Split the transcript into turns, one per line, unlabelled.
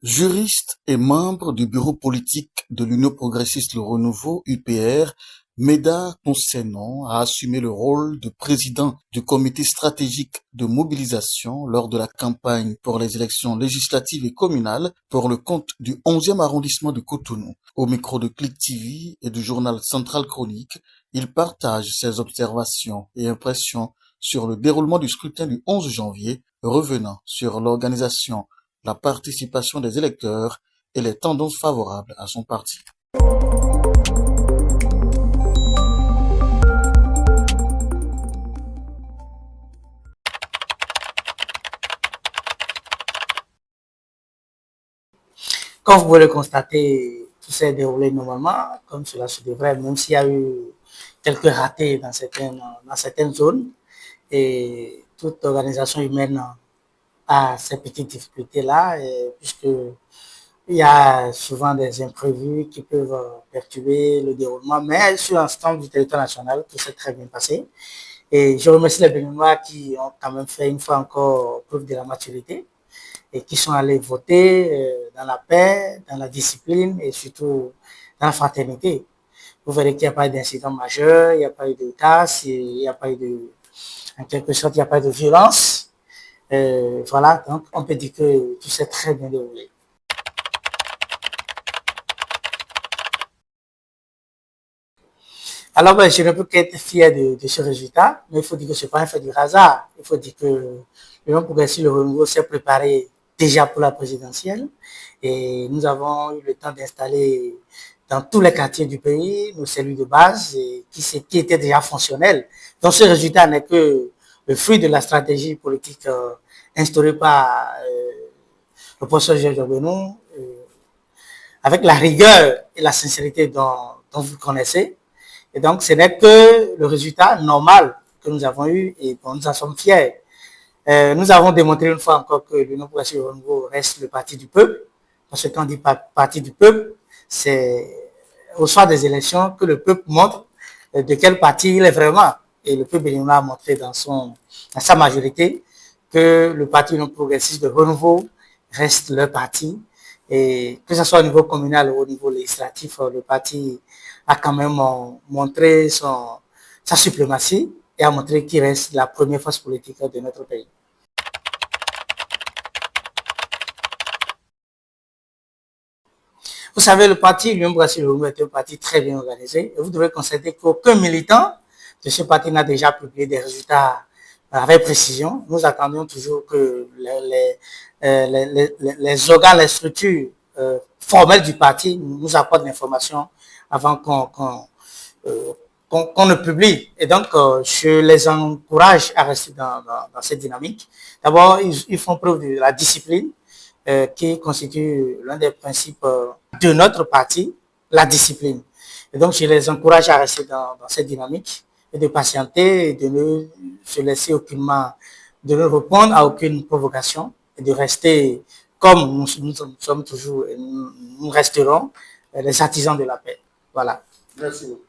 Juriste et membre du bureau politique de l'Union progressiste Le Renouveau (UPR), Médard Concenon a assumé le rôle de président du comité stratégique de mobilisation lors de la campagne pour les élections législatives et communales pour le compte du 11e arrondissement de Cotonou. Au micro de Click TV et du journal Central Chronique, il partage ses observations et impressions sur le déroulement du scrutin du 11 janvier, revenant sur l'organisation, la participation des électeurs et les tendances favorables à son parti.
Comme vous pouvez le constater, tout s'est déroulé normalement, comme cela se devrait, même s'il y a eu quelques ratés dans certaines zones. Et toute organisation humaine a ces petites difficultés-là, puisque il y a souvent des imprévus qui peuvent perturber le déroulement, mais sur l'ensemble du territoire national, tout s'est très bien passé. Et je remercie les Béninois qui ont quand même fait une fois encore preuve de la maturité et qui sont allés voter dans la paix, dans la discipline et surtout dans la fraternité. Vous verrez qu'il n'y a pas eu d'incident majeur, il n'y a pas eu de casse, il n'y a pas eu de, en quelque sorte, il n'y a pas eu de violence. Voilà, donc on peut dire que tout s'est très bien déroulé. Alors, je ne peux qu'être fier de ce résultat, mais il faut dire que ce n'est pas un fait du hasard. Il faut dire que l'Union progressiste Le Renouveau s'est préparé déjà pour la présidentielle et nous avons eu le temps d'installer dans tous les quartiers du pays nos cellules de base qui étaient déjà fonctionnelles. Donc, ce résultat n'est que le fruit de la stratégie politique instaurée par le professeur Georges Benou, avec la rigueur et la sincérité dont vous connaissez. Et donc, ce n'est que le résultat normal que nous avons eu et dont nous en sommes fiers. Nous avons démontré une fois encore que l'Union progressiste Le Renouveau reste le parti du peuple. Parce que quand on dit parti du peuple, c'est au soir des élections que le peuple montre de quel parti il est vraiment. Et le peuple béninois a montré dans sa majorité que le parti Union progressiste de Renouveau reste leur parti. Et que ce soit au niveau communal ou au niveau législatif, le parti a quand même montré sa suprématie et a montré qu'il reste la première force politique de notre pays. Vous savez, le parti l'Union progressiste Le Renouveau est un parti très bien organisé et vous devez constater qu'aucun militant de ce parti n'a déjà publié des résultats avec précision. Nous attendions toujours que les organes, les structures formelles du parti nous apportent l'information avant qu'on ne publie. Et donc, je les encourage à rester dans cette dynamique. D'abord, ils font preuve de la discipline qui constitue l'un des principes de notre parti, la discipline. Et donc, je les encourage à rester dans cette dynamique et de patienter et de ne se laisser aucunement, de ne répondre à aucune provocation et de rester comme nous sommes toujours et nous resterons les artisans de la paix. Voilà.
Merci beaucoup.